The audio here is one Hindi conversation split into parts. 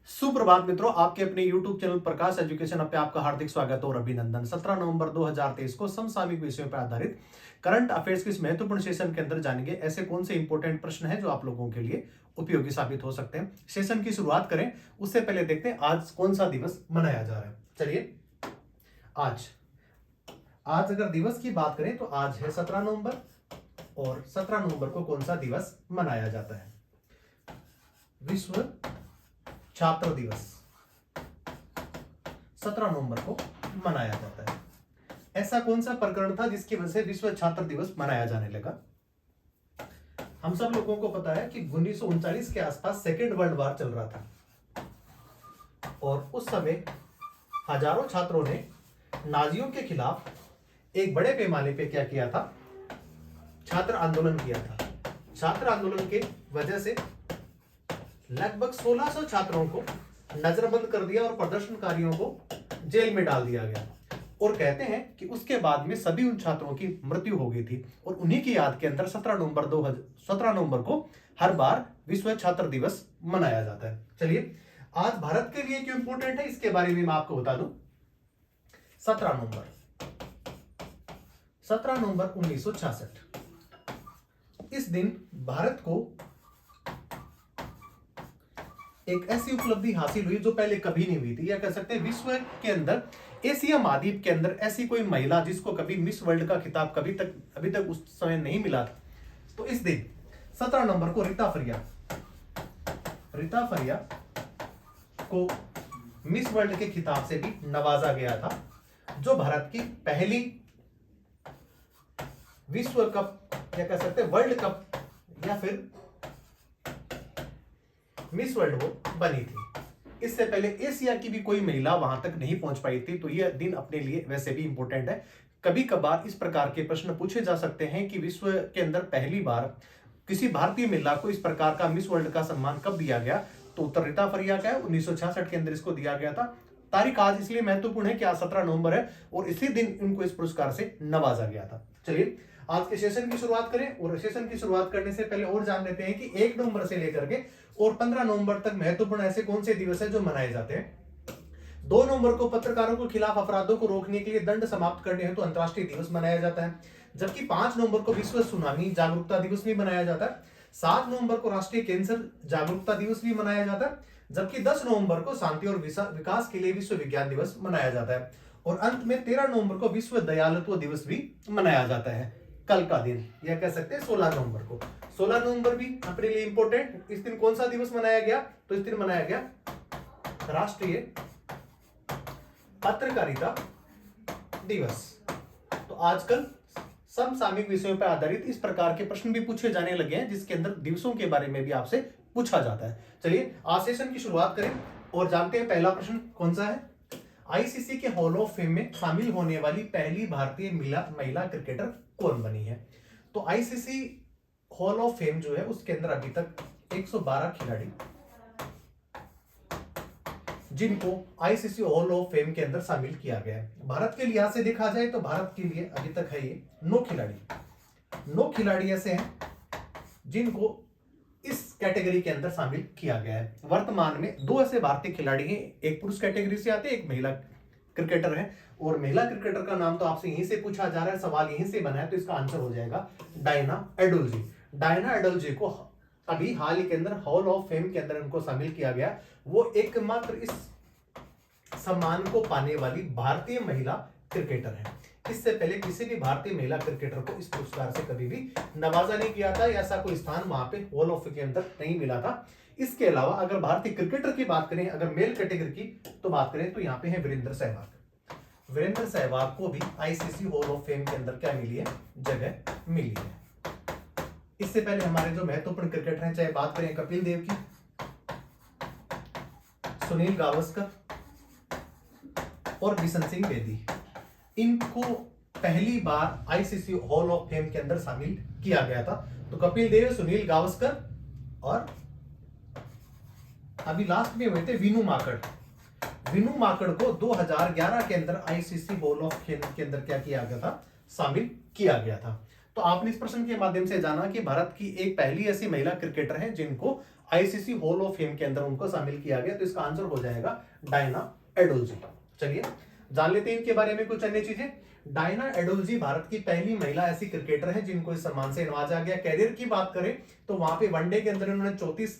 सुप्रभात मित्रों, आपके अपने YouTube चैनल प्रकाश एजुकेशन पे आपका हार्दिक स्वागत और अभिनंदन। 17 नवंबर 2023 को समसामयिक विषयों पर आधारित करंट अफेयर्स के इस महत्वपूर्ण सेशन के अंदर जानेंगे ऐसे कौन से इंपॉर्टेंट प्रश्न हैं जो आप लोगों के लिए उपयोगी साबित हो सकते हैं। सेशन की शुरुआत करें उससे पहले देखते हैं आज कौन सा दिवस मनाया जा रहा है। चलिए, आज आज अगर दिवस की बात करें तो आज है 17 नवंबर और 17 नवंबर को कौन सा दिवस मनाया जाता है? विश्व छात्र दिवस 17 नवंबर को मनाया जाता है। ऐसा कौन सा प्रकरण था जिसकी वजह से विश्व छात्र दिवस मनाया जाने लगा? हम सब लोगों को पता है कि 1939 के आसपास सेकेंड वर्ल्ड वॉर चल रहा था और उस समय हजारों छात्रों ने नाजियों के खिलाफ एक बड़े पैमाने पे क्या किया था? छात्र आंदोलन किया था। छात्र आंदोलन के वजह से लगभग 1600 छात्रों को नजरबंद कर दिया और प्रदर्शनकारियों को जेल में डाल दिया गया। और कहते हैं कि उसके बाद में सभी उन छात्रों की मृत्यु हो गई थी और उन्हीं की याद के अंदर 17 नवंबर को हर बार विश्व छात्र दिवस मनाया जाता है। चलिए, आज भारत के लिए क्यों इंपॉर्टेंट है इसके बारे में मैं आपको बता दूं। 17 नवंबर 1966, इस दिन भारत को एक ऐसी उपलब्धि हासिल हुई जो पहले कभी नहीं हुई थी, या कह सकते हैं विश्व के अंदर, एशिया महाद्वीप के अंदर ऐसी कोई महिला जिसको कभी मिस वर्ल्ड का खिताब अभी तक उस समय नहीं मिला था। तो इस दिन 17 नवंबर को रीता फरिया को मिस वर्ल्ड के खिताब से भी नवाजा गया था, जो भारत की पहली विश्व कप या कह सकते हैं वर्ल्ड कप या फिर मिस वर्ल्ड वो बनी थी। इससे पहले एशिया की भी कोई महिला वहां तक नहीं पहुंच पाई थी। तो यह दिन अपने लिए वैसे भी इंपॉर्टेंट है। कभी कभार इस प्रकार के प्रश्न पूछे जा सकते हैं कि विश्व के अंदर पहली बार किसी भारतीय महिला को इस प्रकार का मिस वर्ल्ड का सम्मान कब दिया गया? तो उत्तर रीता फरिया का है। 1966 के अंदर इसको दिया गया था। तारीख आज इसलिए महत्वपूर्ण है कि आज 17 नवंबर है और इसी दिन उनको इस पुरस्कार से नवाजा गया था। चलिए, आज के सेशन की शुरुआत करें और सेशन की शुरुआत करने से पहले और जान लेते हैं कि 1 नवंबर से लेकर के और 15 नवंबर तक महत्वपूर्ण ऐसे कौन से दिवस है जो मनाए जाते हैं। 2 नवंबर को पत्रकारों के खिलाफ अपराधों को रोकने के लिए दंड समाप्त करने हेतु अंतर्राष्ट्रीय दिवस मनाया जाता है, जबकि 5 नवंबर को विश्व सुनामी जागरूकता दिवस भी मनाया जाता है। 7 नवंबर को राष्ट्रीय कैंसर जागरूकता दिवस भी मनाया जाता है, जबकि 10 नवंबर को शांति और विकास के लिए विश्व विज्ञान दिवस मनाया जाता है और अंत में 13 नवंबर को विश्व दयालुत्व दिवस भी मनाया जाता है। कल का दिन यह कह सकते हैं 16 नवंबर को। 16 नवंबर भी अपने लिए इंपॉर्टेंट। इस दिन कौन सा दिवस मनाया गया? तो इस दिन मनाया गया राष्ट्रीय पत्रकारिता दिवस। तो आजकल समसामयिक विषयों पर आधारित इस प्रकार के प्रश्न भी पूछे जाने लगे हैं जिसके अंदर दिवसों के बारे में भी आपसे पूछा जाता है। चलिए, आज सेशन की शुरुआत करें और जानते हैं पहला प्रश्न कौन सा है। आईसीसी के हॉल ऑफ फेम में शामिल होने वाली पहली भारतीय महिला क्रिकेटर कौन बनी है? तो आईसीसी हॉल ऑफ फेम जो है उसके अंदर अभी तक 112 खिलाड़ी जिनको आईसीसी हॉल ऑफ फेम के अंदर शामिल किया गया है। भारत के लिहाज से देखा जाए तो भारत के लिए अभी तक है ये 9 खिलाड़ी ऐसे हैं जिनको इस कैटेगरी के अंदर शामिल किया गया है। वर्तमान में 2 ऐसे भारतीय खिलाड़ी हैं, एक पुरुष कैटेगरी से आते हैं, एक महिला क्रिकेटर है। और महिला क्रिकेटर का नाम तो आपसे यहीं से पूछा जा रहा है, सवाल यहीं से बना है, तो इसका आंसर हो जाएगा डायना एडुल्जी। डायना एडुल्जी को अभी हाल ही के अंदर हॉल ऑफ फेम के अंदर उनको शामिल किया गया। वो एकमात्र इस सम्मान को पाने वाली भारतीय महिला क्रिकेटर है। इससे पहले किसी भी भारतीय महिला क्रिकेटर को इस पुरस्कार से कभी भी नवाजा नहीं किया था, ऐसा कोई स्थान वहां पे हॉल ऑफ फेम के अंदर नहीं मिला था। इसके अलावा अगर भारतीय क्रिकेटर की बात करें, अगर मेल कैटेगरी की तो बात करें तो यहाँ पे है वीरेंद्र सहवाग। वीरेंद्र सहवाग को भी आईसीसी हॉल ऑफ फेम के अंदर क्या मिली है? जगह मिली है। इससे पहले हमारे जो महत्वपूर्ण क्रिकेटर हैं, चाहे बात करें कपिल देव की, सुनील गावस्कर और बिशन सिंह बेदी, इनको पहली बार आईसीसी हॉल ऑफ फेम के अंदर शामिल किया गया था। तो कपिल देव, सुनील गावस्कर और अभी लास्ट में हुए थे विनू माकड़ को 2011 के अंदर आईसीसी हॉल ऑफ फेम के अंदर क्या किया गया था? शामिल किया गया था। तो आपने इस प्रश्न के माध्यम से जाना कि भारत की एक पहली ऐसी महिला क्रिकेटर है जिनको आईसीसी हॉल ऑफ फेम के अंदर उनको शामिल किया गया। तो इसका आंसर हो जाएगा डायना एडोल्जी। चलिए जान लेते हैं इनके बारे में कुछ अन्य चीजें। डायना एडोल्जी भारत की पहली महिला ऐसी क्रिकेटर है जिनको इस सम्मान से नवाजा गया। कैरियर की बात करें तो वहां पे वनडे के अंदर इन्होंने 34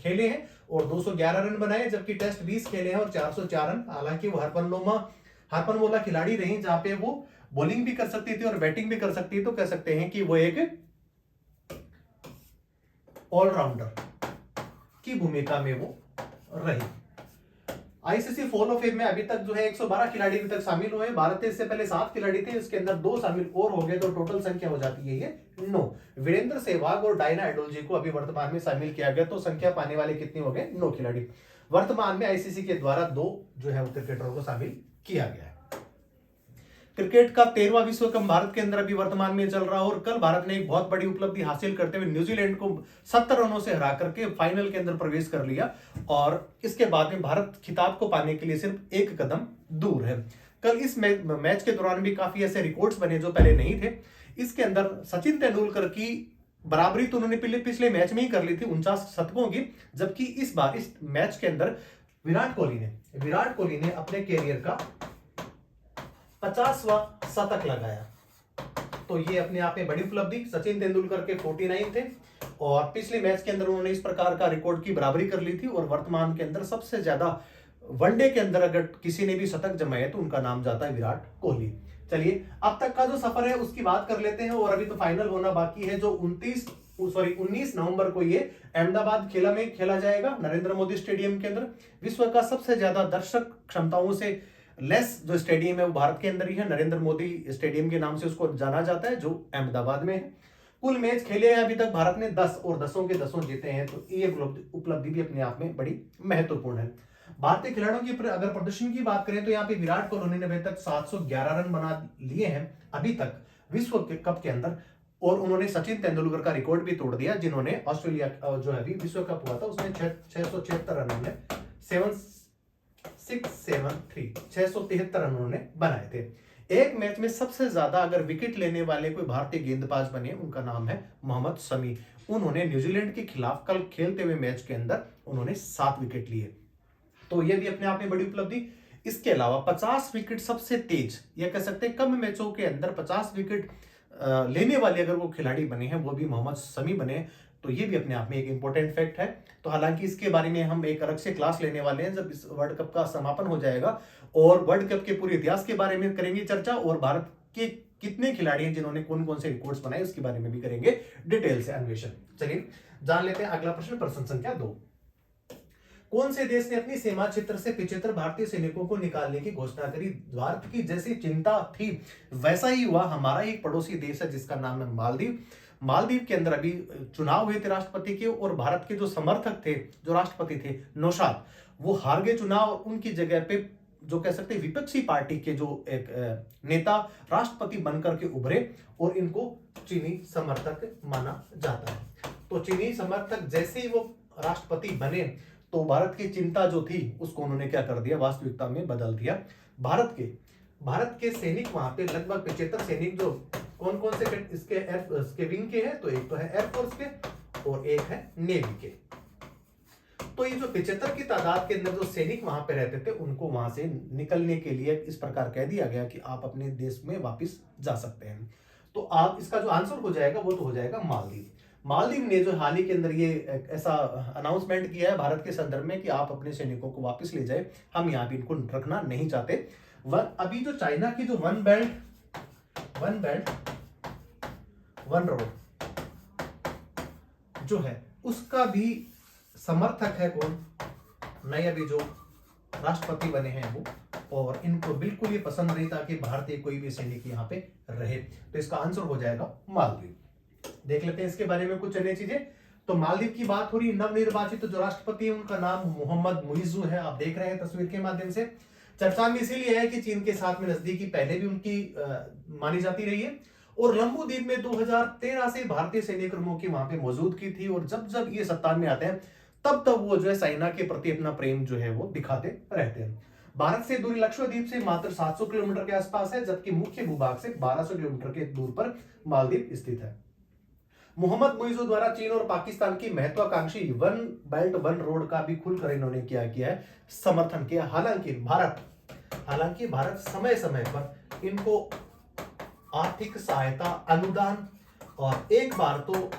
खेले हैं और 211 रन बनाए, जबकि टेस्ट 20 खेले हैं और 404 रन। हालांकि वो हरफनमौला खिलाड़ी रही जहां पे वो बॉलिंग भी कर सकती थी और बैटिंग भी कर सकती थी। तो कह सकते हैं कि वो एक ऑलराउंडर की भूमिका में वो रही। आईसीसी हॉल ऑफ फेम में अभी तक जो है 112 खिलाड़ी अभी तक शामिल हुए। भारत से इससे पहले 7 खिलाड़ी थे, इसके अंदर 2 शामिल और हो गए, तो टोटल संख्या हो जाती है ये 9। वीरेंद्र सहवाग और डायना एडोल्जी को अभी वर्तमान में शामिल किया गया, तो संख्या पाने वाले कितने हो गए? 9 खिलाड़ी। वर्तमान में आईसीसी के द्वारा 2 जो है क्रिकेटरों को शामिल किया गया है। क्रिकेट का 13वां विश्व कप भारत के अंदर अभी वर्तमान में चल रहा है और कल भारत ने एक बहुत बड़ी उपलब्धि हासिल करते हुए न्यूजीलैंड को 70 रनों से हरा करके फाइनल के अंदर प्रवेश कर लिया और इसके बाद में भारत खिताब को पाने के लिए सिर्फ एक कदम दूर है। कल इस मैच के दौरान भी काफी ऐसे रिकॉर्ड्स बने जो पहले नहीं थे। इसके अंदर सचिन तेंदुलकर की बराबरी तो उन्होंने पिछले मैच में ही कर ली थी 49 शतकों की, जबकि इस बार इस मैच के अंदर विराट कोहली ने अपने कैरियर का 50वां शतक लगाया। तो ये अपने आप में बड़ी उपलब्धि। सचिन तेंदुलकर के 49 थे और पिछले मैच के अंदर उन्होंने इस प्रकार का रिकॉर्ड की बराबरी कर ली थी और वर्तमान के अंदर सबसे ज्यादा वनडे के अंदर अगर किसी ने भी शतक जमाए तो उनका नाम जाता है विराट कोहली। चलिए अब तक का जो सफर है उसकी बात कर लेते हैं और अभी तो फाइनल होना बाकी है जो 19 नवंबर को ये अहमदाबाद में खेला जाएगा नरेंद्र मोदी स्टेडियम के अंदर। विश्व का सबसे ज्यादा दर्शक क्षमताओं से लेस जो स्टेडियम है वो भारत के अंदर ही है, नरेंद्र मोदी स्टेडियम के नाम से उसको जाना जाता है जो अहमदाबाद में है। कुल मैच खेले हैं अभी तक भारत ने 10 और 10 के 10 जीते हैं, तो ये उपलब्धि भी अपने आप में बड़ी महत्वपूर्ण है। भारतीय खिलाड़ियों की अगर प्रदर्शन की बात करें तो यहाँ पे विराट कोहली ने अभी तक 711 रन बना लिए हैं अभी तक विश्व कप के अंदर और उन्होंने सचिन तेंदुलकर का रिकॉर्ड भी तोड़ दिया जिन्होंने ऑस्ट्रेलिया जो है अभी विश्व कप हुआ था उसमें 673 रनों में 673 रन उन्होंने बनाए थे। एक मैच में सबसे ज्यादा अगर विकेट लेने वाले कोई भारतीय गेंदबाज बने उनका नाम है मोहम्मद शमी। उन्होंने न्यूजीलैंड के खिलाफ कल खेलते हुए मैच के अंदर उन्होंने 7 विकेट लिए, तो यह भी अपने आप में बड़ी उपलब्धि। इसके अलावा 50 विकेट सबसे तेज, यह कह सकते हैं कम मैचों के अंदर 50 विकेट लेने वाले अगर वो खिलाड़ी बने हैं वो भी मोहम्मद शमी बने, तो ये भी अपने आप में एक इंपॉर्टेंट फैक्ट है। तो हालांकि इसके बारे में हम एक अलग से क्लास लेने वाले हैं जब इस वर्ल्ड कप का समापन हो जाएगा और वर्ल्ड कप के पूरे इतिहास के बारे में करेंगे चर्चा और भारत के कितने खिलाड़ी हैं जिन्होंने कौन कौन से रिकॉर्ड्स बनाए उसके बारे में भी करेंगे डिटेल से अन्वेषण। चलिए जान लेते हैं अगला प्रश्न संख्या 2। कौन से देश ने अपनी सीमा क्षेत्र से 75 भारतीय सैनिकों को निकालने की घोषणा करी? भारत की जैसी चिंता थी वैसा ही हुआ। हमारा एक पड़ोसी देश है जिसका नाम है मालदीव। मालदीव के अंदर अभी चुनाव हुए थे राष्ट्रपति के और भारत के जो समर्थक थे, जो राष्ट्रपति थे नौशाद, वो हार गए चुनाव और उनकी जगह पे जो कह सकते हैं विपक्षी पार्टी के जो एक नेता राष्ट्रपति बनकर के उभरे और इनको चीनी समर्थक माना जाता है। तो चीनी समर्थक जैसे ही वो राष्ट्रपति बने तो भारत की चिंता जो थी उसको उन्होंने क्या कर दिया, वास्तविकता में बदल दिया। भारत के सैनिक वहां पे लगभग 75 सैनिक जो कौन कौन से इसके विंग के हैं, तो एक तो है एयरफोर्स के और एक है नेवी के। तो ये जो 75 की तादाद के अंदर जो सैनिक वहां पे रहते थे उनको वहां से निकलने के लिए इस प्रकार कह दिया गया कि आप अपने देश में वापस जा सकते हैं। तो आप इसका जो आंसर हो जाएगा वो तो हो जाएगा मालदीव। मालदीव ने जो हाल ही के अंदर ये ऐसा अनाउंसमेंट किया है भारत के संदर्भ में कि आप अपने सैनिकों को वापस ले जाए, हम यहाँ पे इनको रखना नहीं चाहते। अभी जो चाइना की जो वन बेल्ट वन रोड जो है उसका भी समर्थक है कौन? नए अभी जो राष्ट्रपति बने हैं वो, और इनको बिल्कुल ये पसंद नहीं था कि भारतीय कोई भी सैनिक यहाँ पे रहे, तो इसका आंसर हो जाएगा मालदीव। देख लेते हैं इसके बारे में कुछ अन्य चीजें। तो मालदीव की बात हो रही, नवनिर्वाचित जो राष्ट्रपति है उनका नाम मोहम्मद मुइज्जू है, आप देख रहे हैं तस्वीर के माध्यम से। चर्चा में इसीलिए है कि चीन के साथ में नजदीकी पहले भी उनकी मानी जाती रही है और लंबूद्वीप में 2013 से भारतीय सैनिकों की वहां पे मौजूदगी थी और जब जब ये सत्ता में आते हैं तब तब वो जो है चाइना के प्रति अपना प्रेम जो है वो दिखाते रहते हैं। भारत से दूरी लक्षद्वीप से मात्र 700 किलोमीटर के आसपास है, जबकि मुख्य भूभाग से 1200 किलोमीटर के दूर पर मालदीव स्थित है। मोहम्मद मुइज़ द्वारा चीन और पाकिस्तान की महत्वाकांक्षी वन बेल्ट वन रोड का भी खुलकर इन्होंने क्या किया है, समर्थन किया। हालांकि भारत समय समय पर इनको आर्थिक सहायता, अनुदान और एक बार तो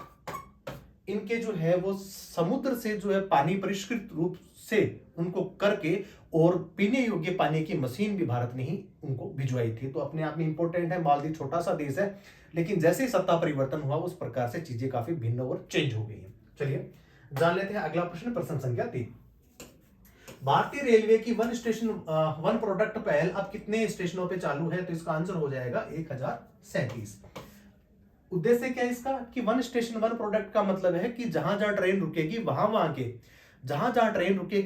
इनके जो है वो समुद्र से जो है पानी परिष्कृत रूप से उनको करके और पीने योग्य पानी की मशीन भी भारत ने ही उनको भिजवाई थी। तो अपने आप में इंपॉर्टेंट है। मालदीव छोटा सा देश है, लेकिन जैसे ही सत्ता परिवर्तन हुआ उस प्रकार से चीजें काफी भिन्न और चेंज हो गई हैं। चलिए जान लेते हैं अगला प्रश्न, प्रश्न संख्या 3। भारतीय रेलवे की वन प्रोडक्ट पहल अब कितने स्टेशनों पे चालू है? तो इसका आंसर हो जाएगा 1037। उद्देश्य क्या है इसका कि वन स्टेशन वन प्रोडक्ट का मतलब है कि जहां जहां ट्रेन रुकेगी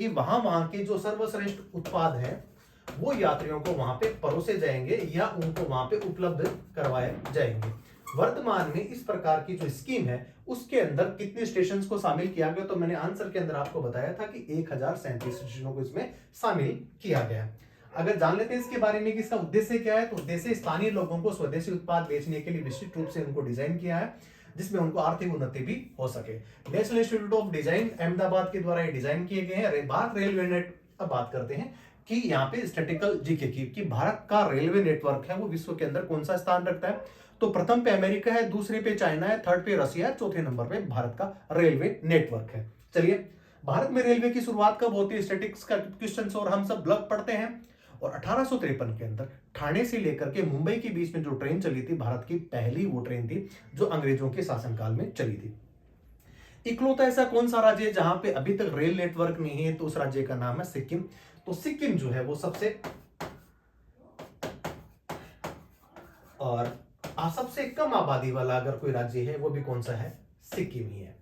वहां वहां के जो सर्वश्रेष्ठ उत्पाद हैं वो यात्रियों को वहां पे परोसे जाएंगे या उनको वहां पे उपलब्ध करवाए जाएंगे। वर्तमान में इस प्रकार की जो स्कीम है उसके अंदर कितने स्टेशन को शामिल किया गया? तो मैंने आंसर के अंदर आपको बताया था कि 1037 स्टेशनों को इसमें शामिल किया गया। अगर जान लेते हैं इसके बारे में कि इसका उद्देश्य क्या है, तो उद्देश्य स्थानीय लोगों को स्वदेशी उत्पाद बेचने के लिए विशिष्ट रूप से उनको डिजाइन किया है जिसमें उनको आर्थिक उन्नति भी हो सके। National institute of design Ahmedabad के द्वारा ये डिजाइन किए गए हैं। भारत रेलवे नेट, अब बात करते हैं कि यहाँ पे स्टैटिकल जीके की कि भारत का रेलवे नेटवर्क है वो विश्व के अंदर कौन सा स्थान रखता है? तो प्रथम पे अमेरिका है, दूसरे पे चाइना है, थर्ड पे रशिया है, चौथे नंबर पे भारत का रेलवे नेटवर्क है। चलिए, भारत में रेलवे की शुरुआत कब होती है? स्टैटिक्स का क्वेश्चन और हम सब ब्लॉक पढ़ते हैं। और 1853 के अंदर ठाणे से लेकर के मुंबई के बीच में जो ट्रेन चली थी, भारत की पहली वो ट्रेन थी जो अंग्रेजों के शासनकाल में चली थी। इकलौता ऐसा कौन सा राज्य है जहां पे अभी तक रेल नेटवर्क नहीं है? तो उस राज्य का नाम है सिक्किम। तो सिक्किम जो है वो सबसे कम आबादी वाला अगर कोई राज्य है वो भी कौन सा है? सिक्किम ही है।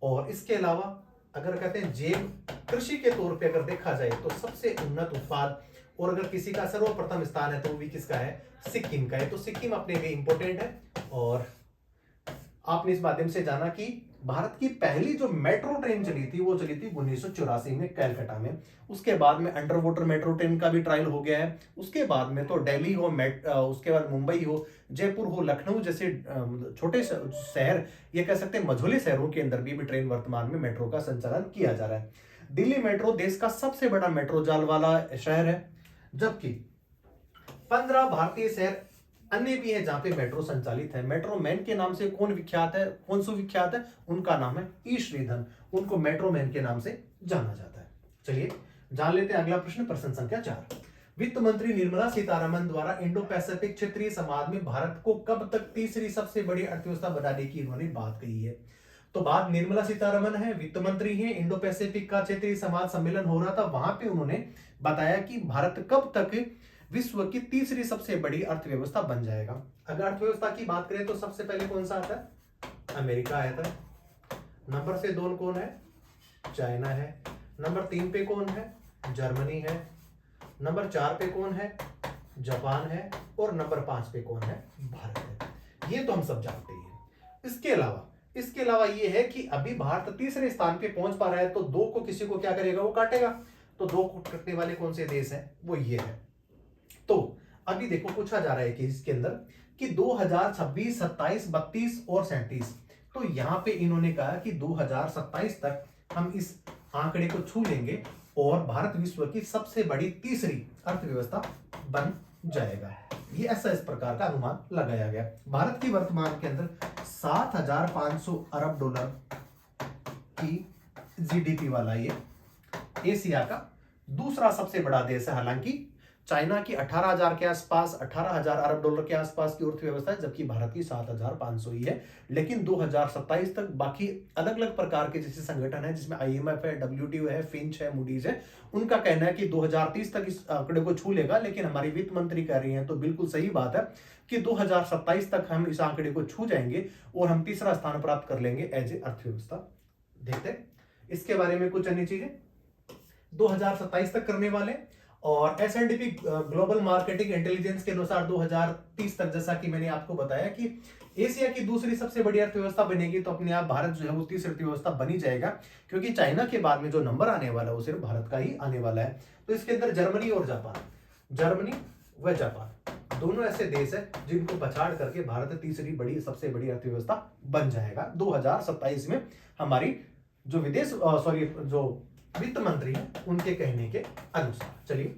और इसके अलावा अगर कहते हैं जैव कृषि के तौर पे अगर देखा जाए तो सबसे उन्नत उत्पाद और अगर किसी का सर्वप्रथम स्थान है तो वो भी किसका है? सिक्किम का है। तो सिक्किम अपने लिए इंपॉर्टेंट है। और आपने इस माध्यम से जाना कि भारत की पहली जो मेट्रो ट्रेन चली थी वो चली थी 1984 में कलकत्ता में। उसके बाद में अंडर वाटर मेट्रो ट्रेन का भी ट्रायल हो गया है। उसके बाद में तो दिल्ली हो, उसके बाद मुंबई हो, जयपुर हो, लखनऊ जैसे छोटे शहर, ये कह सकते हैं मझोले शहरों के अंदर भी ट्रेन वर्तमान में मेट्रो का संचालन किया जा रहा है। दिल्ली मेट्रो देश का सबसे बड़ा मेट्रो जाल वाला शहर है, जबकि 15 भारतीय शहर अन्य भी है जहां पे मेट्रो संचालित है। मेट्रो मैन के नाम से कौन विख्यात है? कौन सो विख्यात है? उनका नाम है ई श्रीधरन। उनको मेट्रो मैन के नाम से जाना जाता है। चलिए जान लेते हैं अगला प्रश्न, प्रश्न संख्या 4। वित्त मंत्री निर्मला सीतारमन द्वारा इंडो पैसिफिक क्षेत्रीय समाज में भारत को कब तक तीसरी सबसे बड़ी अर्थव्यवस्था बनाने की उन्होंने बात कही है? तो बात निर्मला सीतारमन है, वित्त मंत्री है, इंडो पैसिफिक का क्षेत्रीय समाज सम्मेलन हो रहा था, वहां पे उन्होंने बताया कि भारत कब तक विश्व की तीसरी सबसे बड़ी अर्थव्यवस्था बन जाएगा। अगर अर्थव्यवस्था की बात करें तो सबसे पहले कौन सा आता है? अमेरिका आता है। नंबर से 2 कौन है? चाइना है। नंबर 3 पे कौन है? जर्मनी है। नंबर 4 पे कौन है? जापान है। और नंबर 5 पे कौन है? भारत है। ये तो हम सब जानते हैं। इसके अलावा ये है कि अभी भारत तीसरे स्थान पे पहुंच पा रहा है, तो 2 को किसी को क्या करेगा? वो काटेगा। तो 2 को काटने वाले कौन से देश हैं? वो ये है। तो अभी देखो पूछा जा रहा है कि इसके अंदर कि 2026, 27, 32 और 37, तो यहां पे इन्होंने कहा कि 2027 तक हम इस आंकड़े को छू लेंगे और भारत विश्व की सबसे बड़ी तीसरी अर्थव्यवस्था बन जाएगा। ये ऐसा इस प्रकार का अनुमान लगाया गया। भारत की वर्तमान के अंदर 7,500 अरब डॉलर की जीडीपी वाला ये एशिया का दूसरा सबसे बड़ा देश है। हालांकि चाइना की 18,000 के आसपास, 18,000 अरब डॉलर के आसपास की अर्थव्यवस्था है, जबकि भारत की 7,500 ही है। लेकिन 2027 तक बाकी अलग अलग प्रकार के जैसे संगठन है, जिसमें IMF है, WTO है, फिंच है, मूडीज है, उनका कहना है कि 2030 तक इस आंकड़े को छू लेगा। लेकिन हमारी वित्त मंत्री कह रही हैं तो बिल्कुल सही बात है कि 2027 तक हम इस आंकड़े को छू जाएंगे और हम तीसरा स्थान प्राप्त कर लेंगे एज ए अर्थव्यवस्था। देखते हैं इसके बारे में कुछ अन्य चीजें 2027 तक करने वाले। और S&P ग्लोबल मार्केटिंग इंटेलिजेंस के अनुसार 2030 तक, जैसा कि मैंने आपको बताया कि एशिया की दूसरी सबसे बड़ी अर्थव्यवस्था बनेगी, तो अपने आप भारत जो है वो तीसरी अर्थव्यवस्था बनी जाएगा, क्योंकि चाइना के बाद में जो नंबर आने वाला है वो सिर्फ भारत का ही आने वाला है। तो इसके अंदर जर्मनी और जापान, जर्मनी व जापान दोनों ऐसे देश है जिनको पछाड़ करके भारत तीसरी बड़ी सबसे बड़ी अर्थव्यवस्था बन जाएगा 2027 में, हमारी जो जो वित्त मंत्री है उनके कहने के अनुसार। चलिए,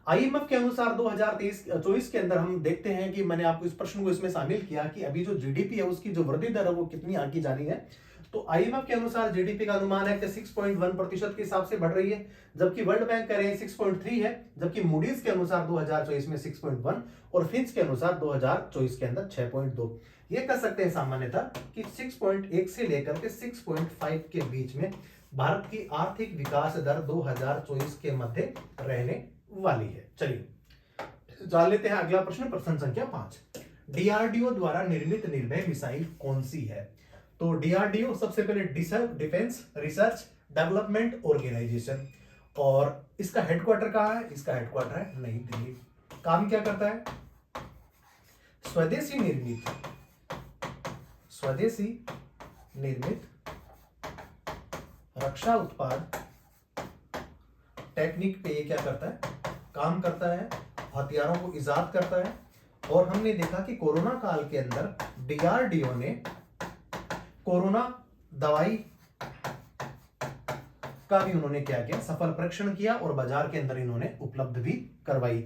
आईएमएफ के अनुसार 2023-24 के अंदर हम देखते हैं कि मैंने आपको इस प्रश्न को इसमें शामिल किया कि अभी जो जीडीपी है उसकी जो वृद्धि दर है वो कितनी आंकी जानी है। तो आईएमएफ के अनुसार जीडीपी का अनुमान है कि 6.1% के हिसाब से बढ़ रही है, जबकि वर्ल्ड बैंक कह रहे हैं 6.3 है, जबकि मूडीज के अनुसार 2024 में 6.1 और फिंच के अनुसार 2024 के अंदर 6.2। ये कह सकते हैं सामान्यतः कि 6.1 से लेकर के 6.5 के बीच में भारत की आर्थिक विकास दर 2024 के मध्य रहने वाली है। चलिए जान लेते हैं अगला प्रश्न, प्रश्न संख्या 5। डीआरडीओ द्वारा निर्मित निर्भय मिसाइल कौन सी है? तो डीआरडीओ सबसे पहले डिफेंस रिसर्च डेवलपमेंट ऑर्गेनाइजेशन, और इसका हेडक्वार्टर कहां है? इसका हेडक्वार्टर है नई दिल्ली। काम क्या करता है? स्वदेशी निर्मित रक्षा उत्पाद टेक्निक पे ये क्या करता है? काम करता है, हथियारों को इजाद करता है। और हमने देखा कि कोरोना काल के अंदर डीआरडीओ ने कोरोना दवाई का भी उन्होंने क्या किया? सफल परीक्षण किया और बाजार के अंदर इन्होंने उपलब्ध भी करवाई।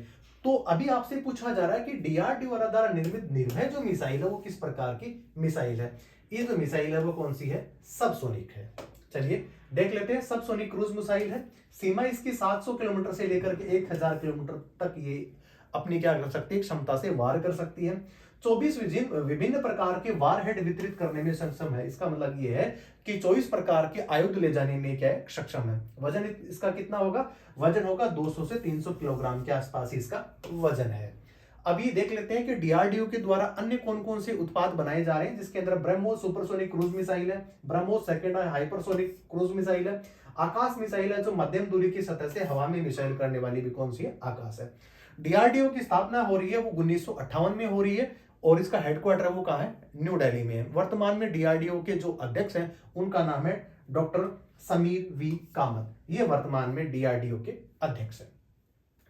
तो अभी आपसे पूछा जा रहा है कि डीआरडीओ द्वारा निर्मित निर्भय जो मिसाइल है वो किस प्रकार की मिसाइल है? ये जो मिसाइल है वो कौन सी है? सबसोनिक है। चलिए देख लेते हैं। सबसोनिक क्रूज मिसाइल है, सीमा इसकी 700 किलोमीटर से लेकर के 1000 किलोमीटर तक ये अपनी क्या कर सकती है? क्षमता से वार कर सकती है। 24 विभिन्न प्रकार के वारहेड वितरित करने में सक्षम है। इसका मतलब ये है कि 24 प्रकार के आयुध ले जाने में क्या है? सक्षम है। वजन इसका कितना होगा? वजन होगा 200 से 300 किलोग्राम के आसपास इसका वजन है। अभी देख लेते हैं कि डीआरडीओ के द्वारा अन्य कौन कौन से उत्पाद बनाए जा रहे हैं, जिसके अंदर ब्रह्मोस सुपरसोनिक क्रूज मिसाइल है, BrahMos second hypersonic cruise missile है, आकाश मिसाइल है जो मध्यम दूरी की सतह से हवा में मिसाइल करने वाली भी कौन सी है? आकाश है। डीआरडीओ की स्थापना हो रही है वो 1958 में हो रही है और इसका हेडक्वार्टर वो कहाँ है? न्यू दिल्ली में है। वर्तमान में डीआरडीओ के जो अध्यक्ष हैं उनका नाम है डॉक्टर समीर वी कामत। ये वर्तमान में डीआरडीओ के अध्यक्ष हैं।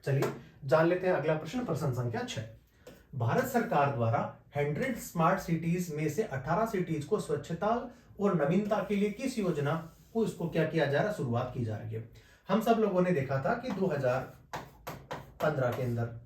चलिए जान लेते हैं अगला प्रश्न, प्रश्न संख्या 6। भारत सरकार द्वारा 100 स्मार्ट सिटीज में से 18 सिटीज को स्वच्छता और नवीनता के लिए किस योजना को इसको क्या किया जा रहा है? शुरुआत की जा रही है। हम सब लोगों ने देखा था कि 2015 के अंदर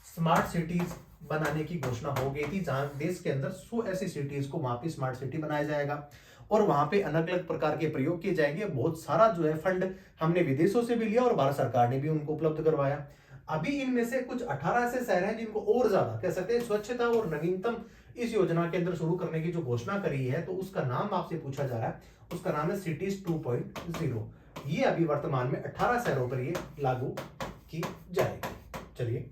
स्मार्ट सिटीज बनाने की घोषणा हो गई थी, जहां देश के अंदर 100 ऐसी सिटीज को वहां पे स्मार्ट सिटी बनाया जाएगा और वहां पे अलग अलग प्रकार के प्रयोग किए जाएंगे। बहुत सारा जो है फंड हमने विदेशों से भी लिया और भारत सरकार ने भी उनको उपलब्ध करवाया। अभी इनमें से कुछ 18 ऐसे शहर हैं जिनको और ज्यादा कह सकते हैं स्वच्छता और नवीनतम इस योजना के अंदर शुरू करने की जो घोषणा करी है, तो उसका नाम आपसे पूछा जा रहा है, उसका नाम है सिटीज 2.0। ये अभी वर्तमान में 18 शहरों पर ये लागू की जाएगी। चलिए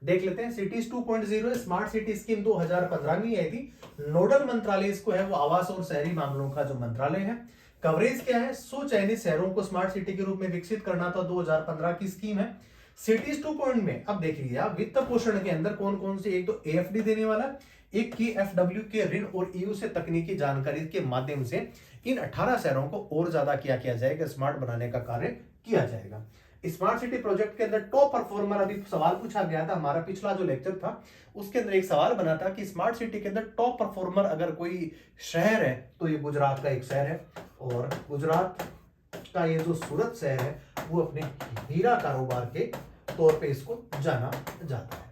देख लेते हैं। सिटीज 2.0 स्मार्ट सिटी स्कीम 2015 में आई थी। नोडल मंत्रालय इसको है वो आवास और शहरी मामलों का जो मंत्रालय है। कवरेज क्या है? 100 चयनित शहरों को स्मार्ट सिटी के रूप में विकसित करना था, 2015 की स्कीम है। सिटीज 2.0 में अब देख लीजिए आप, वित्त पोषण के अंदर कौन कौन से? एक तो एएफडी देने वाला, एक की एफडब्ल्यू के ऋण और ईयू से तकनीकी जानकारी के माध्यम से इन 18 शहरों को और ज्यादा क्या किया जाएगा? स्मार्ट बनाने का कार्य किया जाएगा। स्मार्ट सिटी प्रोजेक्ट के अंदर टॉप परफॉर्मर, अभी सवाल पूछा गया था, हमारा पिछला जो लेक्चर था उसके अंदर एक सवाल बना था कि स्मार्ट सिटी के अंदर टॉप परफॉर्मर अगर कोई शहर है तो ये गुजरात का एक शहर है। और गुजरात का ये जो सूरत शहर है वो अपने हीरा कारोबार के तौर पे इसको जाना जाता है।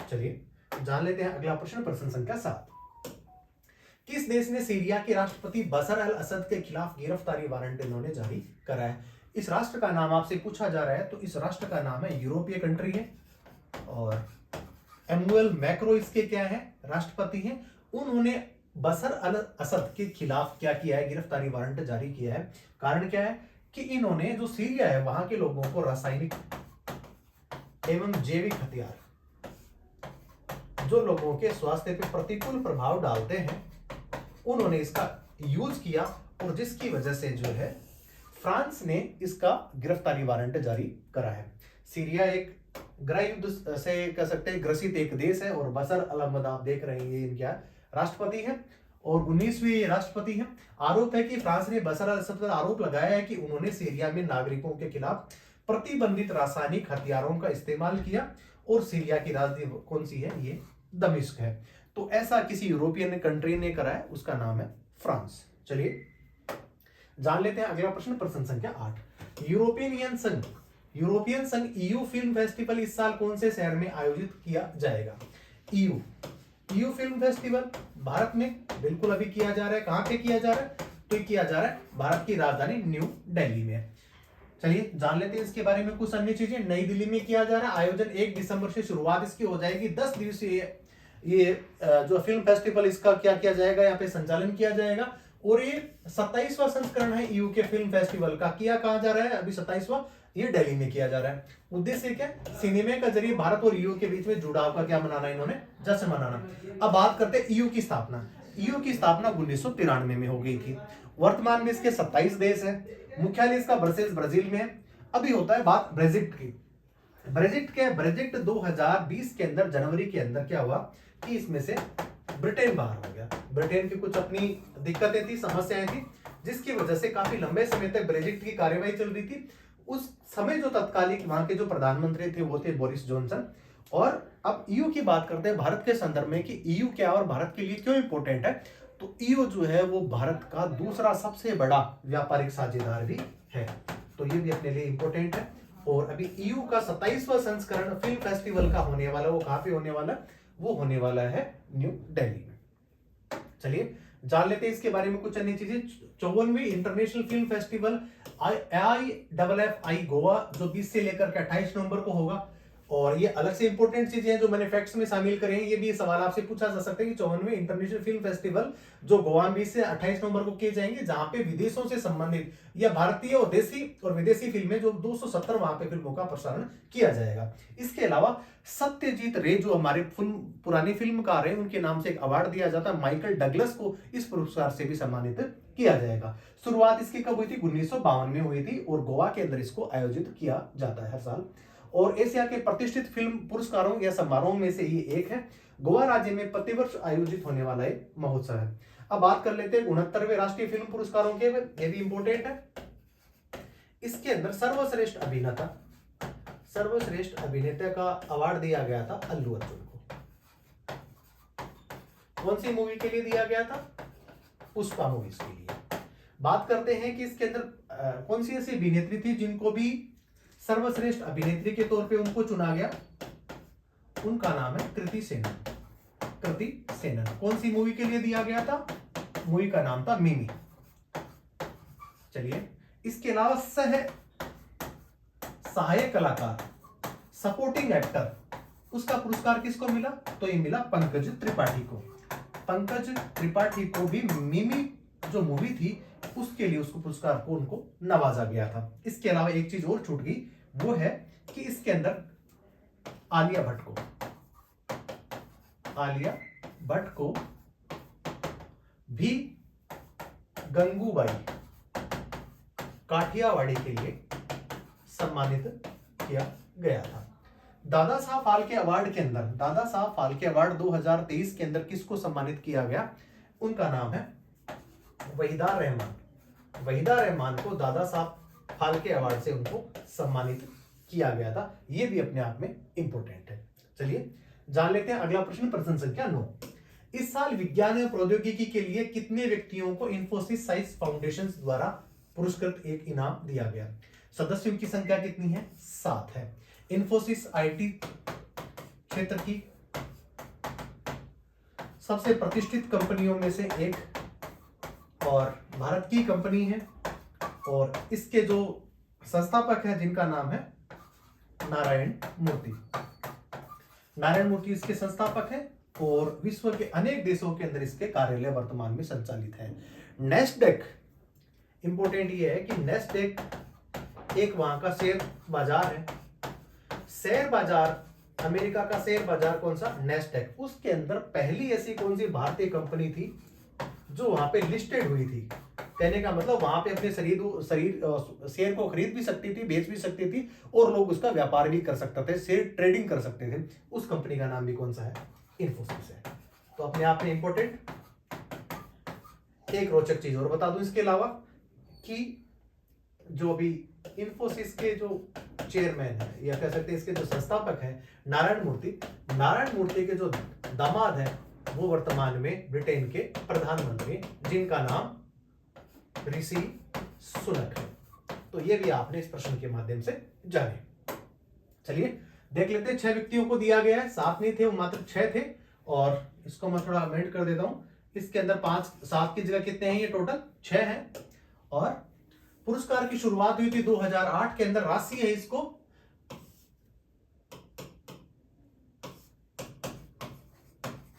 चलिए जान लेते हैं अगला प्रश्न, प्रश्न संख्या 7। किस देश ने सीरिया के राष्ट्रपति बशर अल असद के खिलाफ गिरफ्तारी वारंट इन्होंने जारी करा है? इस राष्ट्र का नाम आपसे पूछा जा रहा है, तो इस राष्ट्र का नाम है, यूरोपीय कंट्री है और एमुअल मैक्रो इसके क्या है? राष्ट्रपति हैं। उन्होंने बशर अल असद के खिलाफ क्या किया है? गिरफ्तारी वारंट जारी किया है। कारण क्या है कि इन्होंने जो सीरिया है वहां के लोगों को रासायनिक एवं जैविक हथियार जो लोगों के स्वास्थ्य पर प्रतिकूल प्रभाव डालते हैं, उन्होंने इसका यूज किया और जिसकी वजह से जो है फ्रांस ने इसका गिरफ्तारी वारंट जारी करा है। सीरिया एक गृह युद्ध से कह सकते हैं ग्रसित एक देश है और बशर अल असद आप देख रहे हैं ये इनका राष्ट्रपति है और 19वीं राष्ट्रपति है। आरोप है कि फ्रांस ने बशर अल असद पर आरोप लगाया है कि उन्होंने सीरिया में नागरिकों के खिलाफ प्रतिबंधित रासायनिक हथियारों का इस्तेमाल किया और सीरिया की राजधानी कौन सी है, ये दमिश्क है। तो ऐसा किसी यूरोपियन कंट्री ने करा है, उसका नाम है फ्रांस। चलिए जान लेते हैं अगला प्रश्न, प्रश्न संख्या 8। यूरोपियन संघ ईयू फिल्म फेस्टिवल इस साल कौन से शहर में आयोजित किया जाएगा? ईयू फिल्म फेस्टिवल भारत में बिल्कुल अभी किया जा रहा है। कहां पे किया जा रहा है? तो ये किया जा रहा है भारत की राजधानी न्यू दिल्ली में। चलिए जान लेते हैं इसके बारे में कुछ अन्य चीजें। नई दिल्ली में किया जा रहा है आयोजन, 1 दिसंबर से शुरुआत इसकी हो जाएगी। 10 दिवसीय ये जो फिल्म फेस्टिवल, इसका क्या किया जाएगा, यहाँ पे संचालन किया जाएगा। और ये 27वां संस्करण है ईयू के फिल्म फेस्टिवल का। किया कहां जा रहा है अभी 27वां, ये दिल्ली में किया जा रहा है। उद्देश्य क्या? सिनेमा के जरिए भारत और ईयू के बीच में जुड़ाव का क्या मनाना, इन्होंने जश्न मनाना। अब बात करते हैं ईयू की स्थापना। ईयू की स्थापना 1993 में हो गई थी। वर्तमान में इसके 27 देश हैं। मुख्यालय इसका ब्रसेल्स ब्राजील में है। अभी होता है बात ब्रेजिट की। ब्रेजिट 2020 के अंदर जनवरी के अंदर क्या हुआ कि इसमें से ब्रिटेन बाहर हो गया। ब्रिटेन की कुछ अपनी दिक्कतें थी, समस्याएं थी, जिसकी वजह से काफी लंबे समय तक ब्रेजिट की कार्यवाही चल रही थी। उस समय जो तत्कालिक वहां के जो प्रधानमंत्री थे वो थे बोरिस जॉनसन। और अब ईयू की बात करते हैं भारत के संदर्भ में कि ईयू क्या और भारत के लिए क्यों इंपॉर्टेंट है। तो ईयू जो है वो भारत का दूसरा सबसे बड़ा व्यापारिक साझेदार भी है, तो ये भी अपने लिए इंपॉर्टेंट है। और अभी ईयू का 27वां संस्करण फिल्म फेस्टिवल का होने वाला, वो कहां पे होने वाला? वो होने वाला है न्यू दिल्ली में। चलिए जान लेते हैं इसके बारे में कुछ अन्य चीजें। 54वीं international film festival IIFF Goa जो 20 से लेकर के 28 नवंबर को होगा। और ये अलग से इंपॉर्टेंट चीजें हैं जो मैंने फैक्ट्स में शामिल करे हैं। ये भी सवाल आपसे पूछा जा सकता है कि 54वें इंटरनेशनल फिल्म फेस्टिवल जो गोवा में 20 से 28 नवंबर को किए जाएंगे, जहां पे विदेशों से संबंधित या भारतीय और देसी और विदेशी फिल्में जो 270 वहां पे फिल्मों का प्रसारण किया जाएगा। इसके अलावा सत्यजीत रे जो हमारे पुराने फिल्मकार हैं, उनके नाम से एक अवार्ड दिया जाता है, माइकल डगलस को इस पुरस्कार से भी सम्मानित किया जाएगा। शुरुआत इसकी कब हुई थी? 1952 में हुई थी और गोवा के अंदर इसको आयोजित किया जाता है हर साल। और एशिया के प्रतिष्ठित फिल्म पुरस्कारों या समारोह में से ये एक है। गोवा राज्य में प्रतिवर्ष आयोजित होने वाला एक महोत्सव है। अब बात कर लेते हैं 69वें राष्ट्रीय फिल्म पुरस्कारों के, ये भी इंपॉर्टेंट है। इसके अंदर सर्वश्रेष्ठ अभिनेता का अवार्ड दिया गया था अल्लू अर्जुन को। कौन सी मूवी के लिए दिया गया था? पुष्पा मूवीज के लिए। बात करते हैं कि इसके अंदर कौन सी ऐसी अभिनेत्री थी जिनको भी सर्वश्रेष्ठ अभिनेत्री के तौर पे उनको चुना गया। उनका नाम है कृति सेनन। कौन सी मूवी के लिए दिया गया था? मूवी का नाम था मिमी। चलिए इसके अलावा सहायक कलाकार, सपोर्टिंग एक्टर, उसका पुरस्कार किसको मिला? तो ये मिला पंकज त्रिपाठी को। पंकज त्रिपाठी को भी मिमी जो मूवी थी उसके लिए उसको पुरस्कार को उनको नवाजा गया था। इसके अलावा एक चीज और छूट गई, वो है कि इसके अंदर आलिया भट्ट को भी गंगूबाई काठियावाड़ी के लिए सम्मानित किया गया था। दादा साहब फाल्के अवार्ड 2023 के अंदर किसको सम्मानित किया गया? उनका नाम है वहीदा रहमान को दादा साहब फाल्के अवार्ड से उनको सम्मानित किया गया था। ये भी अपने आप में इंपॉर्टेंट है। चलिए जान लेते हैं अगला प्रश्न, प्रश्न संख्या 9। इस साल विज्ञान और प्रौद्योगिकी के लिए कितने व्यक्तियों को इन्फोसिस साइंस फाउंडेशन द्वारा पुरस्कृत एक इनाम दिया गया? सदस्यों की संख्या कितनी है? 7 है। इन्फोसिस आईटी क्षेत्र की सबसे प्रतिष्ठित कंपनियों में से एक और भारत की कंपनी है। और इसके जो संस्थापक है जिनका नाम है नारायण मूर्ति इसके संस्थापक है। और विश्व के अनेक देशों के अंदर इसके कार्यालय वर्तमान में संचालित है। नेस्डेक, इंपॉर्टेंट ये है कि नेस्डेक एक वहां का शेयर बाजार है। शेयर बाजार, अमेरिका का शेयर बाजार कौन सा? नेस्डेक। उसके अंदर पहली ऐसी कौन सी भारतीय कंपनी थी जो वहां पे लिस्टेड हुई थी? कहने का मतलब वहां पे अपने शेयर को खरीद भी सकती थी, बेच भी सकती थी और लोग उसका व्यापार भी कर सकते थे, शेयर ट्रेडिंग कर सकते थे। उस कंपनी का नाम भी कौन सा है? इन्फोसिस है। तो अपने आप में इंपॉर्टेंट। एक रोचक चीज और बता दूं इसके अलावा कि जो अभी इन्फोसिस के जो चेयरमैन है या कह सकते हैं इसके जो संस्थापक हैं नारायण मूर्ति के जो दामाद हैं वो वर्तमान में ब्रिटेन के प्रधानमंत्री, जिनका नाम ऋषि सुनक है। तो ये भी आपने इस प्रश्न के माध्यम से जाने। चलिए देख लेते हैं। 6 व्यक्तियों को दिया गया है, 7 नहीं थे, वो मात्र 6 थे। और इसको मैं थोड़ा अमेंड कर देता हूं। इसके अंदर 7 की जगह कितने हैं, ये टोटल 6 हैं। और पुरस्कार की शुरुआत हुई थी 2008 के अंदर। राशि है इसको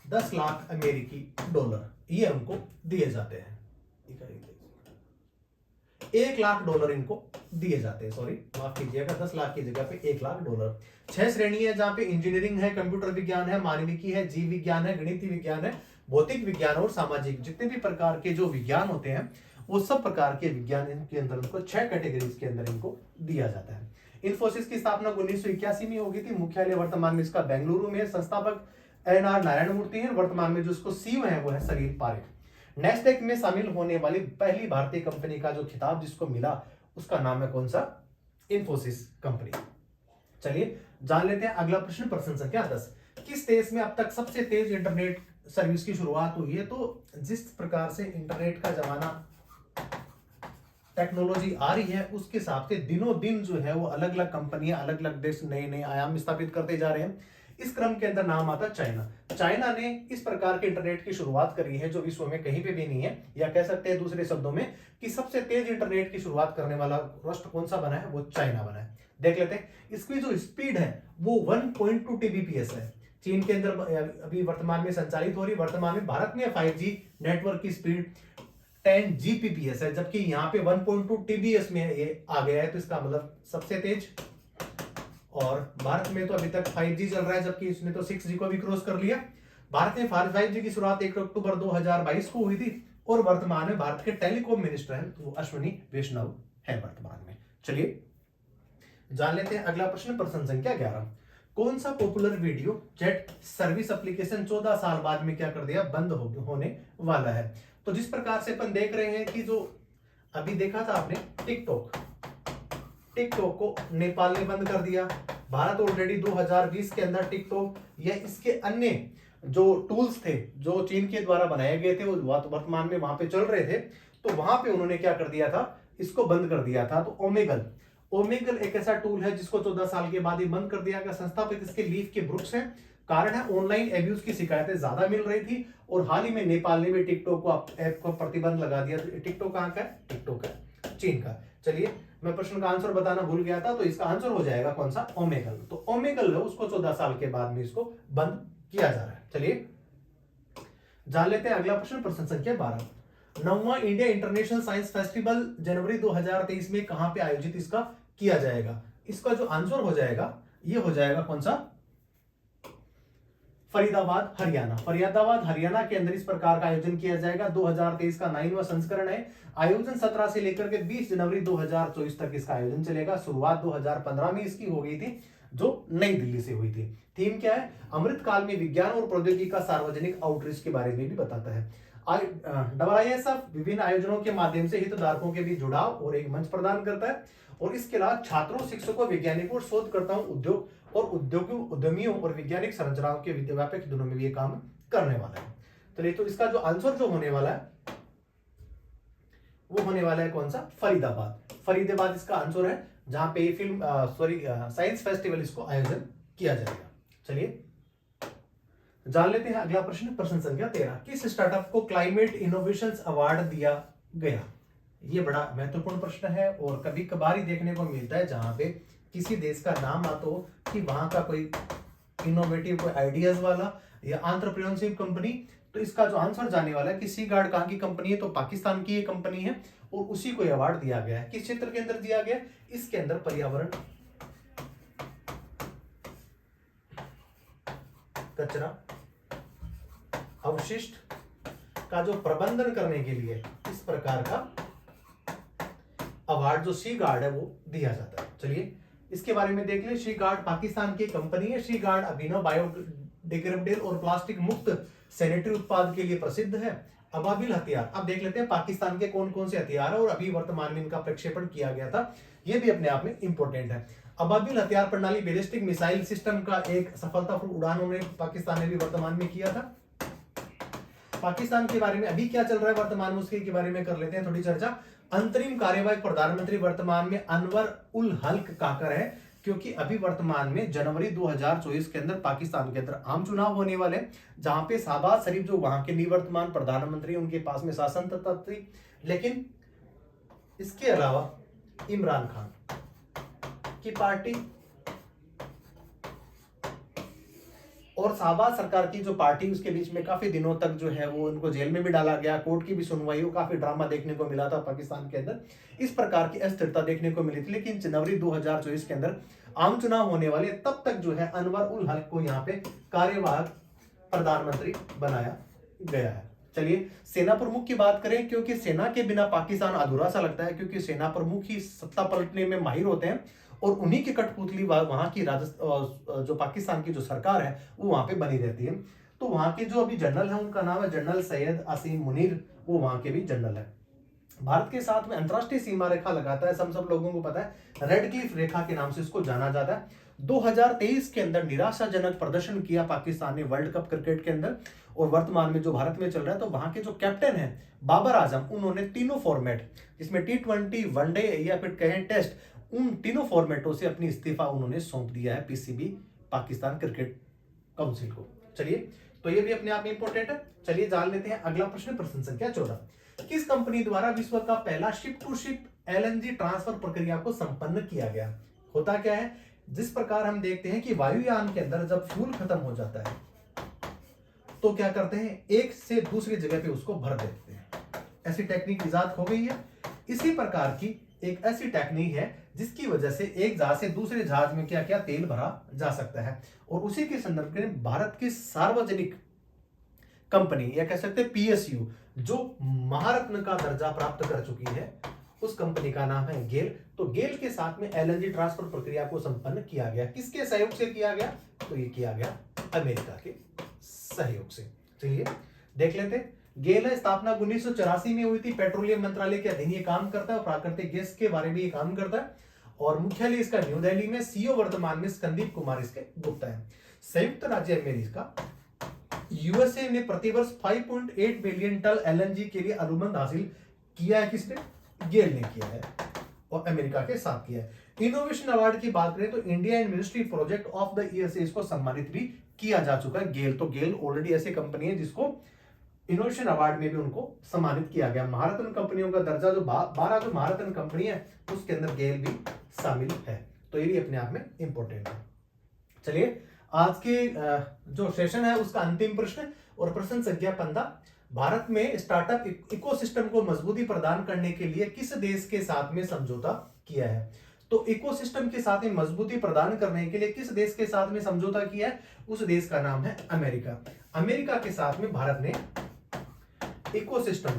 $10 लाख अमेरिकी डॉलर, ये हमको दिए जाते हैं। $1 लाख इनको दिए जाते हैं, सॉरी माफ कीजिएगा, 10 लाख की जगह पे $1 लाख। 6 श्रेणी है जहां पे इंजीनियरिंग है, कंप्यूटर विज्ञान है, मानविकी है, जीव विज्ञान है, गणितीय विज्ञान है, भौतिक विज्ञान और सामाजिक, जितने भी प्रकार के जो विज्ञान होते हैं वो सब प्रकार के विज्ञान इनके अंदर उनको 6 कैटेगरीज के अंदर इनको दिया जाता है। इन्फोसिस की स्थापना 1981 में हो गई थी। मुख्यालय वर्तमान में इसका बेंगलुरु में है। संस्थापक NR नारायण मूर्ति है। वर्तमान में जो इसको सीईओ है वो है सलील पारेख। नेस्डेक में शामिल होने वाली पहली भारतीय कंपनी का जो खिताब जिसको मिला उसका नाम है कौन सा, इन्फोसिस कंपनी। चलिए जान लेते हैं अगला प्रश्न, प्रश्न संख्या 10। किस देश में अब तक सबसे तेज इंटरनेट सर्विस की शुरुआत हुई है? तो जिस प्रकार से इंटरनेट का जमाना, टेक्नोलॉजी आ रही है, उसके हिसाब से दिनों दिन जो है वो अलग अलग कंपनियां, अलग अलग देश नए नए आयाम स्थापित करते जा रहे हैं। इस क्रम के अंदर नाम आता है चाइना। चाइना ने इस प्रकार के इंटरनेट की शुरुआत करी है जो विश्व में कहीं पे भी नहीं है, या कह सकते हैं दूसरे शब्दों में कि सबसे तेज इंटरनेट की शुरुआत करने वाला राष्ट्र कौन सा बना है, वो चाइना बना है। देख लेते हैं। इसकी जो स्पीड है वो 1.2 Tbps है। चीन के अंदर अभी वर्तमान में संचालित हो रही। वर्तमान में भारत में 5G नेटवर्क की स्पीड 10 Gbps है, जबकि यहाँ पे 1.2 TBS में ये आ गया है, तो इसका मतलब सबसे तेज। और भारत में तो अभी तक 5G चल रहा है, जबकि इसने तो 6G को भी क्रॉस कर लिया। भारत में 5G की शुरुआत 1 अक्टूबर 2022 को हुई थी। और वर्तमान में भारत के टेलीकॉम मिनिस्टर हैं वो अश्विनी वैष्णव है वर्तमान में। चलिए जान लेते हैं अगला प्रश्न, प्रश्न संख्या 11। कौन सा popular video chat service application 14 साल बाद में क्या कर दिया, बंद होने वाला है? तो जिस प्रकार से अपन देख रहे हैं कि जो अभी देखा था आपने टिकटॉक को नेपाल ने बंद कर दिया। भारत ऑलरेडी 2020 के अंदर टिकटॉक या इसके अन्य जो टूल्स थे जो चीन के द्वारा बनाए गए थे वो वर्तमान में वहां पे चल रहे थे, तो वहां पे उन्होंने क्या कर दिया था, इसको बंद कर दिया था। तो ओमेगल एक ऐसा टूल है जिसको 14 साल के बाद ही बंद कर दिया गया। संस्थापक इसके लीफ के ब्रुक्स हैं। कारण है ऑनलाइन एब्यूज की शिकायतें ज्यादा मिल रही थी। और हाल ही में नेपाल ने भी टिकटॉक को ऐप को प्रतिबंध लगा दिया। टिकटॉक कहाँ का है, टिकटॉक है चीन का। चलिए मैं प्रश्न का आंसर बताना भूल गया था, तो इसका आंसर हो जाएगा कौन सा, ओमेगल। तो ओमेगल है उसको 14 साल के बाद में इसको बंद किया जा रहा है। चलिए जान लेते हैं अगला प्रश्न, प्रश्न संख्या 12। 9वां इंडिया इंटरनेशनल साइंस फेस्टिवल जनवरी 2023 में कहां पे आयोजित इसका किया जाएगा? इसका जो आंसर हो जाएगा ये हो जाएगा कौन सा, फरीदाबाद हरियाणा। फरीदाबाद हरियाणा के अंदर इस प्रकार का आयोजन किया जाएगा। 2023 का 9वां संस्करण है। आयोजन 17 से लेकर के 20 जनवरी 2024 तक इसका आयोजन चलेगा। शुरुआत 2015 में इसकी हो गई थी जो नई दिल्ली से हुई थी। थीम क्या है, अमृत काल में विज्ञान और प्रौद्योगिकी का सार्वजनिक आउटरीच के बारे में भी बताता है। IISF विभिन्न आयोजनों के माध्यम से हितधारकों के बीच जुड़ाव और एक मंच प्रदान करता है। और इसके अलावा छात्रों, शिक्षकों, वैज्ञानिकों और शोधकर्ताओं, उद्यमियों और वैज्ञानिक संरचनाओं के व्यापक दोनों में भी ये काम करने वाला है। तो इसका जो आंसर जो होने वाला है वो होने वाला है कौन सा, फरीदाबाद। फरीदाबाद इसका आंसर है जहां पे साइंस फेस्टिवल इसको आयोजन किया जाएगा। चलिए जान लेते हैं अगला प्रश्न, प्रश्न संख्या 13। किस स्टार्टअप को क्लाइमेट इनोवेशन अवार्ड दिया गया? ये बड़ा महत्वपूर्ण प्रश्न है और कभी कभार ही देखने को मिलता है जहां पे किसी देश का नाम आता हो कि वहां का कोई इनोवेटिव, कोई आइडियाज वाला या एंटरप्रेन्योरशिप कंपनी। तो इसका जो आंसर जाने वाला है कि सी गार्ड कहां की कंपनी है, तो पाकिस्तान की ये कंपनी है और उसी को अवार्ड दिया गया है। किस क्षेत्र के अंदर दिया गया? इसके अंदर पर्यावरण, कचरा, अवशिष्ट का जो प्रबंधन करने के लिए इस प्रकार का अवार्ड जो सी गार्ड है वो दिया जाता है। चलिए इसके बारे में देख ले। सी गार्ड पाकिस्तान की कंपनी है। सी गार्ड अभिनव बायोडिग्रेडेबल और प्लास्टिक मुक्त सैनिटरी उत्पाद के लिए प्रसिद्ध है। अबाबिल हथियार, अब देख लेते हैं पाकिस्तान के कौन कौन से हथियार है और अभी वर्तमान में इनका प्रक्षेपण किया गया था। ये भी अपने आप में इंपॉर्टेंट है। अबाबिल हथियार प्रणाली बैलिस्टिक मिसाइल सिस्टम का एक सफलतापूर्ण उड़ान उन्होंने पाकिस्तान ने भी वर्तमान में किया था। पाकिस्तान के बारे में अभी क्या चल रहा है वर्तमान में, उसके बारे में कर लेते हैं थोड़ी चर्चा। अंतरिम कार्यवाहक प्रधानमंत्री वर्तमान में अनवर उल हल्क काकर है, क्योंकि अभी वर्तमान में जनवरी 2024 के अंदर पाकिस्तान के अंदर आम चुनाव होने वाले हैं, जहां पे शहबाज शरीफ जो वहां के निवर्तमान प्रधानमंत्री उनके पास में शासन सत्ता थी। लेकिन इसके अलावा इमरान खान की पार्टी और शहबाज सरकार की जो पार्टी, उसके बीच में काफी दिनों तक जो है वो उनको जेल में भी डाला गया, कोर्ट की भी सुनवाई हो, काफी ड्रामा देखने को मिला था पाकिस्तान के अंदर, इस प्रकार की अस्थिरता देखने को मिली थी। लेकिन जनवरी 2024 के अंदर आम चुनाव होने वाले, तब तक जो है अनवर उल हक को यहाँ पे कार्यवाहक प्रधानमंत्री बनाया गया है। चलिए सेना प्रमुख की बात करें, क्योंकि सेना के बिना पाकिस्तान अधूरा सा लगता है, क्योंकि सेना प्रमुख ही सत्ता पलटने में माहिर होते हैं और उन्हीं की कठपुतली वहां की जो पाकिस्तान की जो सरकार है वो वहां पे बनी रहती है। तो वहां के जो अभी जनरल है उनका नाम है जनरल सैयद असीम मुनीर, वो वहां के भी जनरल है। भारत के साथ में अंतरराष्ट्रीय सीमा रेखा लगाता है, सब लोगों को पता है, रेड क्लिफ रेखा के नाम से इसको जाना जाता है। 2023 के अंदर निराशाजनक प्रदर्शन किया पाकिस्तान ने वर्ल्ड कप क्रिकेट के अंदर, और वर्तमान में जो भारत में चल रहा है, तो वहां के जो कैप्टन है बाबर आजम, उन्होंने तीनों फॉर्मेट, जिसमें T20, वनडे या फिर कहें टेस्ट, उन तीनों फॉर्मेटों से अपनी इस्तीफा उन्होंने सौंप दिया है पीसीबी पाकिस्तान क्रिकेट काउंसिल को। चलिए तो ये भी अपने आप में इंपॉर्टेंट है। चलिए जान लेते हैं अगला प्रश्न, प्रश्न संख्या 14। किस कंपनी द्वारा विश्व का पहला ship to ship LNG transfer प्रक्रिया को संपन्न किया गया? होता क्या है, जिस प्रकार हम देखते हैं कि वायुयान के अंदर जब फ्यूल खत्म हो जाता है तो क्या करते हैं, एक से दूसरी जगह पे उसको भर देते हैं। ऐसी टेक्निक इजाद हो गई है। इसी प्रकार की एक ऐसी टेक्निक है जिसकी वजह से एक जहाज से दूसरे जहाज में क्या क्या तेल भरा जा सकता है, और उसी के संदर्भ में भारत की सार्वजनिक कंपनी या कह सकते हैं PSU, जो महारत्न का दर्जा प्राप्त कर चुकी है, उस कंपनी का नाम है गेल। तो गेल के साथ में LNG ट्रांसफर प्रक्रिया को संपन्न किया गया। किसके सहयोग से किया गया? तो ये किया गया अमेरिका के सहयोग से। चलिए देख लेते हैं। गेल है स्थापना 1984 में हुई थी, पेट्रोलियम मंत्रालय के अधीन ये काम करता है और प्राकृतिक गैस के बारे में ये काम करता है, और मुख्यालय इसका न्यू दिल्ली में। CEO वर्तमान में संदीप कुमार इसके गुप्ता है। संयुक्त राज्य अमेरिका USA ने प्रतिवर्ष 5.8 मिलियन टन LNG के लिए अनुबंध हासिल किया है। किसने? गेल ने किया है और अमेरिका के साथ किया है। इनोवेशन अवार्ड की बात करें तो India in ministry project of the year से इसको सम्मानित भी किया जा चुका है गेल। तो गेल ऑलरेडी ऐसी कंपनी है जिसको इनोवेशन अवार्ड में भी उनको सम्मानित किया गया। महारत्न कंपनियों का दर्जा जो 12 जो महारत्न कंपनी है उसके अंदर गेल भी शामिल है। तो ये भी अपने आप में इंपॉर्टेंट है। चलिए आज के जो सेशन है उसका अंतिम प्रश्न और प्रश्न संख्या 15। भारत में स्टार्टअप इकोसिस्टम को मजबूती प्रदान करने के लिए किस देश के साथ में समझौता किया है? तो इकोसिस्टम के साथ में मजबूती प्रदान करने के लिए किस देश के साथ में समझौता किया है? उस देश का नाम है अमेरिका। अमेरिका के साथ में भारत ने इकोसिस्टम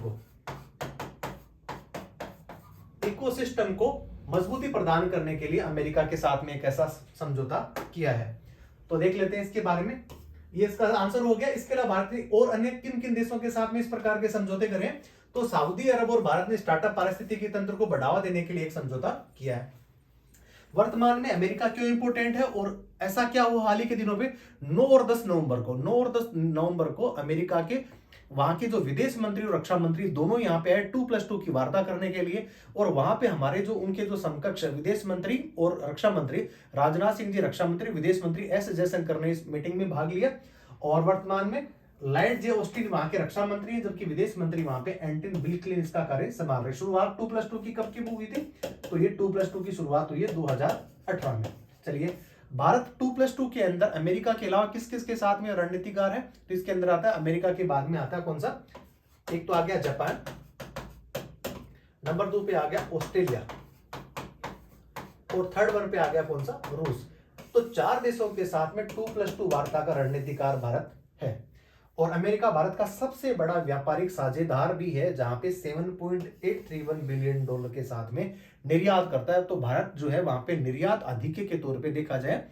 को मजबूती प्रदान करने के लिए अमेरिका के साथ में एक ऐसा समझौता किया है। तो देख लेते हैं इसके बारे में। ये इसका आंसर हो गया। इसके अलावा भारत ने और अन्य किन किन देशों के साथ में इस प्रकार के समझौते करें? तो सऊदी अरब और भारत ने स्टार्टअप पारिस्थितिकी तंत्र को बढ़ावा देने के लिए एक समझौता किया है। वर्तमान में अमेरिका क्यों इंपोर्टेंट है और ऐसा क्या हुआ हाल ही के दिनों में? 9 और 10 नवंबर को अमेरिका के वहां के जो विदेश मंत्री और रक्षा मंत्री दोनों यहां पे आए 2+2 की वार्ता करने के लिए, और वहां पे हमारे जो उनके जो समकक्ष विदेश मंत्री और रक्षा मंत्री राजनाथ सिंह जी रक्षा मंत्री, विदेश मंत्री S जयशंकर ने इस मीटिंग में भाग लिया। और वर्तमान में लॉयड जे ऑस्टिन वहां के रक्षा मंत्री हैं, जबकि विदेश मंत्री वहां पे एंटनी ब्लिंकन इसका कार्य संभाल रहे। शुरुआत 2+2 की कब की हुई थी? तो ये 2+2 की शुरुआत हुई है 2018 में। चलिए भारत 2+2 के अंदर अमेरिका के अलावा किस किस के साथ में रणनीतिकार है? तो इसके अंदर आता है अमेरिका के बाद में आता है कौन सा? एक तो आ गया जापान, नंबर 2 पे आ गया ऑस्ट्रेलिया, और थर्ड वन पे आ गया कौन सा? रूस। तो 4 देशों के साथ में 2+2 वार्ता का रणनीतिकार भारत है। और अमेरिका भारत का सबसे बड़ा व्यापारिक साझेदार भी है, जहां पे $7.831 बिलियन के साथ में निर्यात करता है। तो भारत जो है वहां पे निर्यात अधिक के तौर पे देखा जाए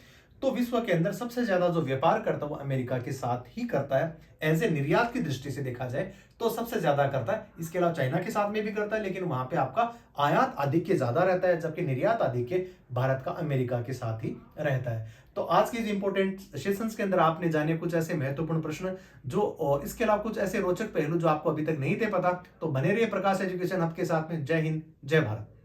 तो विश्व के अंदर सबसे ज्यादा जो व्यापार करता है वो अमेरिका के साथ ही करता है। एज ए निर्यात की दृष्टि से देखा जाए तो सबसे ज्यादा करता है। इसके अलावा चाइना के साथ में भी करता है, लेकिन वहां पे आपका आयात आधिक्य ज्यादा रहता है, जबकि निर्यात आधिक्य भारत का अमेरिका के साथ ही रहता है। तो आज की इस इंपॉर्टेंट सेशंस के अंदर आपने जाने कुछ ऐसे महत्वपूर्ण प्रश्न जो, और इसके अलावा कुछ ऐसे रोचक पहलू जो आपको अभी तक नहीं थे पता। तो बने रहिए प्रकाश एजुकेशन हब के साथ में। जय हिंद, जय भारत।